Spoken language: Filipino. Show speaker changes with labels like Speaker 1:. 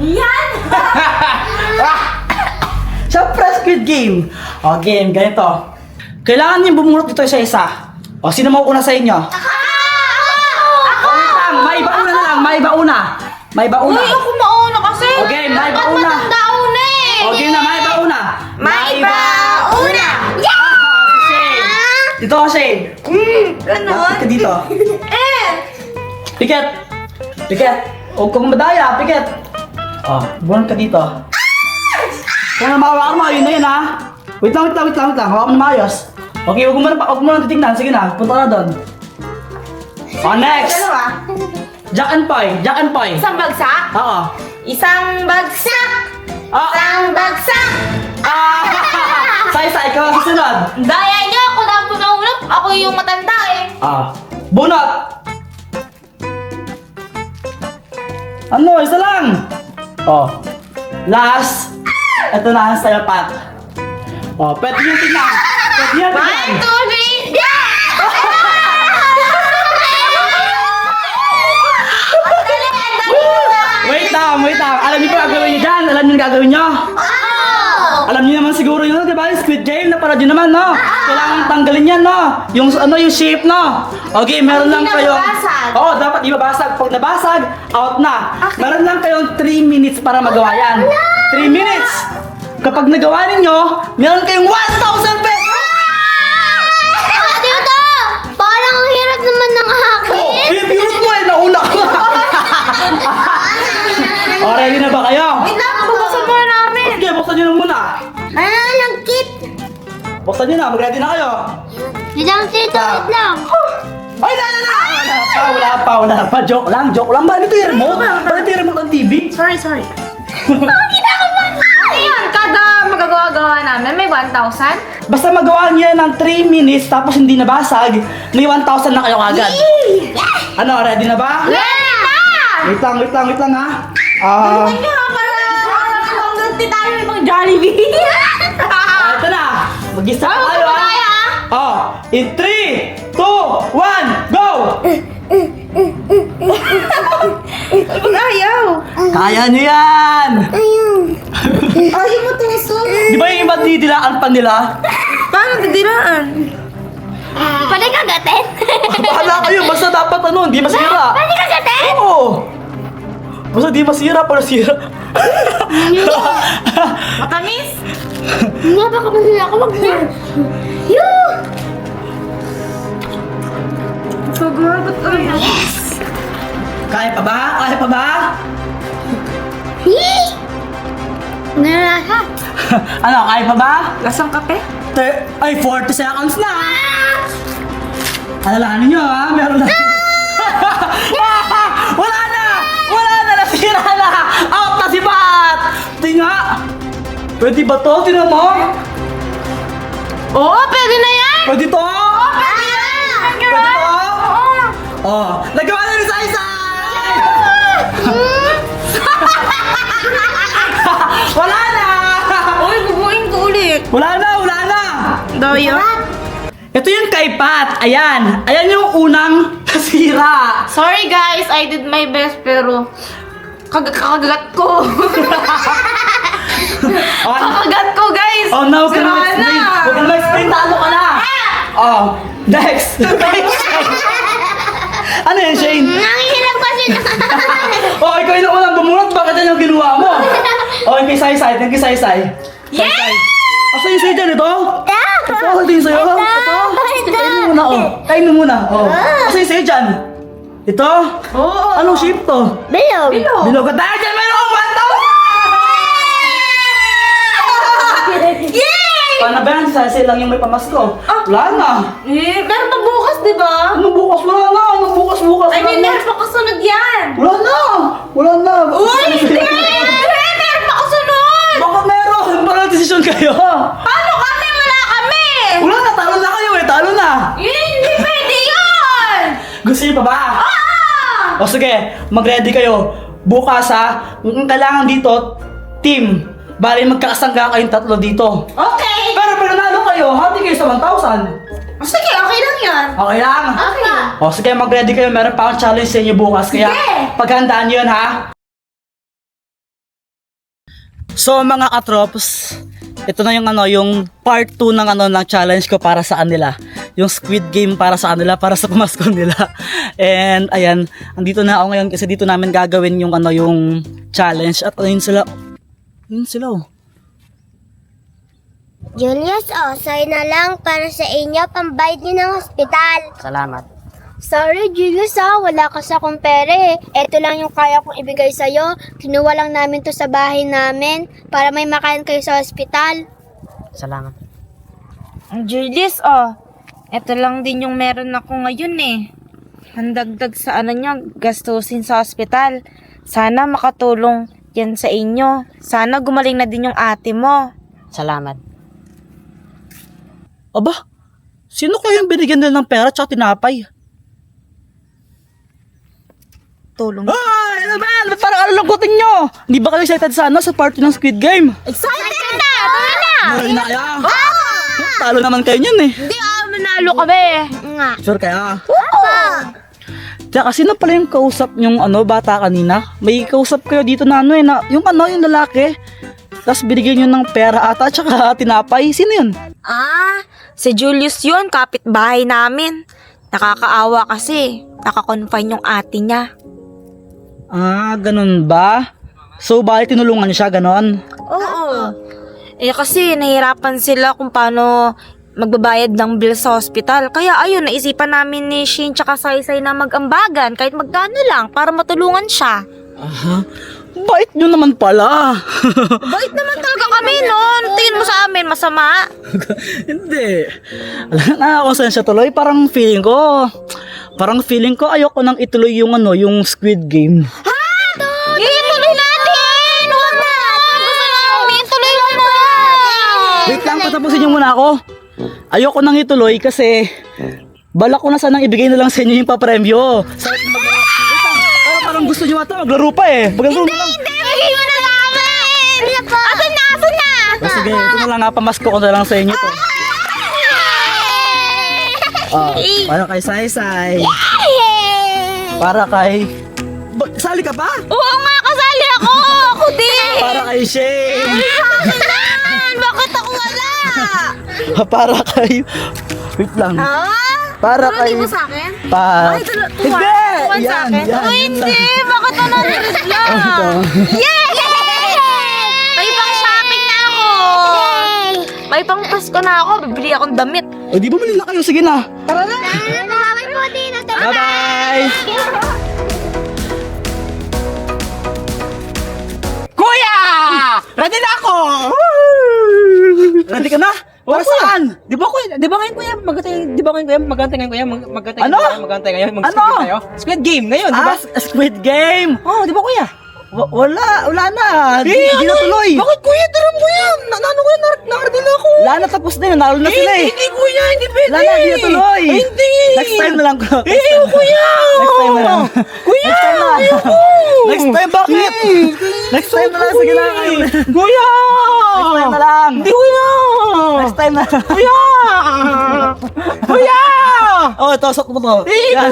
Speaker 1: Yan!
Speaker 2: Siyempre, Squid Game. O, game, ganito. Kailangan niyo bumunot dito isa-isa. O, sino mauuna sa inyo? O, wait lang, may bauna na lang, may bauna. May bauna.
Speaker 1: Uy, ako mauna kasi.
Speaker 2: Okay, may bauna.
Speaker 1: Matanda una eh.
Speaker 2: O, game na, may bauna.
Speaker 1: May bauna!
Speaker 2: Dito ka, Shane.
Speaker 1: Ganon.
Speaker 2: Ka dito. Piket. Piket. Huwag kang madaya, Piket. O, buwan ka dito. Kung mahawakan mo, yun na yun ha. Wait lang. Hawakan mo na maayos. Okay, huwag mo na titignan. Sige na, punta ka na doon. O, next.
Speaker 1: Dalawa.
Speaker 2: Jack and Poy.
Speaker 1: Isang bagsak?
Speaker 2: Oo.
Speaker 1: Isang bagsak!
Speaker 2: Ah.
Speaker 1: Isang bagsak!
Speaker 2: Sa ikaw ang susunod.
Speaker 1: Daya niyo! Ako na po naulap. Ako yung matanda eh.
Speaker 2: Bunot. Ano, isa lang. Last. Ito na ang sayo, Pat. Pwede nyo tingnan. Pwede nyo tingnan.
Speaker 1: 1, 2, 3, yeah!
Speaker 2: Wait lang. Alam niyo pa gagawin niyo dyan? Alam niyo yung gagawin niyo? Alam niyo naman siguro yun, di ba? Yung Squid Game, napanood niyo naman, no? Kailangan tanggalin yan, no? Yung shape, no? Okay, meron lang
Speaker 1: Hindi
Speaker 2: kayo.
Speaker 1: nababasag.
Speaker 2: Oo, dapat ibabasag. Pag nabasag, out na. Meron lang kayong 3 minutes para magawa yan. 3 minutes! Kapag nagawa ninyo, meron kayong 1,000 pesos!
Speaker 3: Dito! Parang ang hirap naman ng akin.
Speaker 2: Pinipirot mo eh, nauna ko. Ready na ba kayo?
Speaker 1: Wait lang, bubuksan muna namin.
Speaker 2: Sige, buksan nyo na muna.
Speaker 3: Langkit.
Speaker 2: Buksan nyo na, mag-ready na kayo.
Speaker 3: Wait lang, tito. Wait lang.
Speaker 2: Ay, wala pa. Joke lang. Bakit ito yung remote? Bakit ito yung remote ng TV?
Speaker 1: Sorry. Ano yan? Kada magagawa namin, may 1,000?
Speaker 2: Basta magawa nyo yan ng 3 minutes tapos hindi nabasag, may 1,000 na kayo agad. Ano, ready na ba?
Speaker 1: Yeah!
Speaker 2: Wait lang ha.
Speaker 1: Ano nga para ganti tayo ng mga Jollibee?
Speaker 2: Ito na. Mag-isa pa kayo ha. In 3, 2, 1, go!
Speaker 1: Ayaw!
Speaker 2: Kaya nyo yan!
Speaker 1: Ayaw mo tuso.
Speaker 2: Di ba yung iba didilaan pa nila?
Speaker 1: Paano didiraan?
Speaker 3: Pwede kagatin?
Speaker 2: Bahala kayo, basta dapat hindi masira.
Speaker 3: Pwede kagatin?
Speaker 2: Oo! Basta di masira, para sira.
Speaker 1: Matamis?
Speaker 3: Hindi, baka masaya ako Yoo!
Speaker 1: Pagod talaga.
Speaker 2: Kaya pa ba?
Speaker 3: Hii! Nalasa.
Speaker 2: Ano, kaya pa ba?
Speaker 1: Lasang kape?
Speaker 2: 40 seconds na! Alalahanin nyo ha, meron na. Wala na! Nasira na! Out na si Pat! Tinga! Pwede ba to? Tingnan mo!
Speaker 1: Oo, pwede na yan!
Speaker 2: Pwede to?
Speaker 1: Pwede
Speaker 2: Pwede to? Nagawa na rin sa isa! Wala na!
Speaker 1: Uy, bubuin ko ulit.
Speaker 2: Wala na!
Speaker 1: Daya?
Speaker 2: Ito yung kay Pat. Ayan yung unang nasira.
Speaker 1: Sorry guys, I did my best pero kakagat ko. Kakagat ko guys.
Speaker 2: Now can
Speaker 1: Sira
Speaker 2: I explain?
Speaker 1: na.
Speaker 2: Huwag ka na explain, talo ka na. Next. Ano yan, Shane?
Speaker 3: Nanghihirap kasi na.
Speaker 2: Ikaw yung unang bumunot. Bakit yan yung ginawa mo? Yung kay Saysay.
Speaker 1: Yeah!
Speaker 2: Asa yung sa'yo dyan? Ito? Ito yung sa'yo?
Speaker 3: Ito.
Speaker 2: Kain mo muna. Asa yung sa'yo dyan? Ito?
Speaker 1: Oo.
Speaker 2: Anong shape to?
Speaker 3: Bilog.
Speaker 2: Bilog ka tayo dyan! Meron kang 1,000!
Speaker 1: Yay!
Speaker 2: Paano ba yan? Sasay lang yung may pamasko. Wala na.
Speaker 1: Meron pa bukas, di ba?
Speaker 2: Anong bukas? Wala na. Anong bukas?
Speaker 1: Ay, may meron pa kasunod yan.
Speaker 2: Wala na.
Speaker 1: Uy, hindi! Meron pa kasunod!
Speaker 2: Bakit meron? Parang desisyon kayo.
Speaker 1: Paano kami? Wala kami!
Speaker 2: Wala na. Talo na kayo eh. Talo na.
Speaker 1: Hindi pwede yun!
Speaker 2: Gusto niyo pa ba? O sige, mag-ready kayo. Bukas ha, kung kailangan dito, team. Bali magkakasangga kayong tatlo dito.
Speaker 1: Okay!
Speaker 2: Pero nanalo kayo, hati kayo sa 1,000.
Speaker 1: Sige, okay lang yan.
Speaker 2: Okay lang?
Speaker 1: Okay.
Speaker 2: O sige, mag-ready kayo. Meron pa akong challenge sa inyo bukas. Kaya paghandaan nyo yun, ha? So mga katrops, ito na yung yung part 2 ng ng challenge ko para sa kanila. Yung Squid Game para sa kanila, para sa pamasko nila. And ayan, andito na ako ngayon kasi dito namin gagawin yung yung challenge. At ayun sila. Ayun sila oh.
Speaker 3: Julius, sa'yo na lang para sa inyo, pambayad niyo ng hospital.
Speaker 1: Salamat.
Speaker 3: Sorry, Julius, wala ka sa akong pere. Ito lang yung kaya kong ibigay sa'yo. Kinuha lang namin to sa bahay namin para may makain kayo sa hospital.
Speaker 1: Salamat.
Speaker 4: Julius, eto lang din yung meron ako ngayon eh. Handagdag sa niya, gastusin sa ospital. Sana makatulong yan sa inyo. Sana gumaling na din yung ate mo.
Speaker 1: Salamat.
Speaker 2: Aba, sino kayong binigyan nila ng pera tsaka tinapay?
Speaker 4: Tulong.
Speaker 2: Ay, ano ba? Ba't parang alulungkutin nyo? Hindi ba kayo excited sa sa party ng Squid Game?
Speaker 3: Excited na! Tuloy na!
Speaker 2: Meron na kaya? Talo naman kayo niyan eh.
Speaker 4: Hindi manalo kami.
Speaker 3: Nga.
Speaker 2: Sure kaya?
Speaker 3: Oo!
Speaker 2: Tsaka sino pala yung kausap yung bata kanina? May kausap kayo dito na na yung yung lalaki. Tapos binigyan nyo ng pera ata tsaka tinapay. Sino yun?
Speaker 4: Si Julius yun, kapitbahay namin. Nakakaawa kasi. Nakakonfine yung ate niya.
Speaker 2: Ganun ba? So, bakit tinulungan niya siya, ganon?
Speaker 4: Oo. Kasi nahirapan sila kung paano magbabayad ng bill sa hospital. Kaya ayun, naisipan namin ni Shin tsaka Saysay na mag-ambagan kahit magkano lang para matulungan siya.
Speaker 2: Bait nyo naman pala.
Speaker 4: Bait naman talaga kami noon. Tingin mo sa amin, masama?
Speaker 2: Hindi. Alam na ako saan siya tuloy. Parang feeling ko ayoko nang ituloy yung yung Squid Game.
Speaker 4: Ituloy natin! Huwag na! Gusto namin, ituloy mo na!
Speaker 2: Wait lang, patapusin niyo muna ako. Ayoko nang ituloy kasi balak ko na sanang ibigay na lang sa inyo yung papremyo. Parang gusto niyo ata maglaro pa eh. Maglaro na lang.
Speaker 3: Bigay mo na namin! Asan na? Asan na?
Speaker 2: Sige, ito na lang nga, pamasko ko na lang sa inyo to. Para kay Saysay. Para kay... Sali ka pa?
Speaker 4: Oo nga, kasali ako! Ako din!
Speaker 2: Para kay Shane.
Speaker 4: Bakit ako wala?
Speaker 2: Para kay... Wait lang. Para kay...
Speaker 4: Hindi mo sa akin?
Speaker 2: Hindi!
Speaker 4: Tuwan sa akin? Hindi! Bakit ano lang? Yay! May pang shopping na ako! May pang Pasko na ako. Bibili akong damit.
Speaker 2: Di bumili na kayo. Sige na. Tara na.
Speaker 3: Nakawin po din.
Speaker 2: Bye-bye! Kuya! Ready na ako! Ready ka na? Para saan?
Speaker 5: Di ba ngayon kuya, magantay
Speaker 2: Ano?
Speaker 5: ngayon,
Speaker 2: Ano?
Speaker 5: tayo. Squid Game ngayon, di ba?
Speaker 2: Squid Game!
Speaker 5: Oh, di ba kuya?
Speaker 2: Wala na. Di na tuloy.
Speaker 5: Bakit kuya? Tara kuya, nanano kuya, nakarating na ako.
Speaker 2: Wala na, tapos na yun. Nanalo na sila eh.
Speaker 5: Hindi kuya, hindi pwede.
Speaker 2: Wala na, di na tuloy.
Speaker 5: Hindi.
Speaker 2: Next time na lang.
Speaker 5: Kuya.
Speaker 2: Next time na lang.
Speaker 5: Kuya,
Speaker 2: Next time na. Next time, bakit? Next time na lang. Sige na.
Speaker 5: Kuya.
Speaker 2: Next time na lang.
Speaker 5: Hindi kuya.
Speaker 2: Next time na.
Speaker 5: Kuya. Kuya.
Speaker 2: Oh, ito, sok mo to.
Speaker 5: Kuya.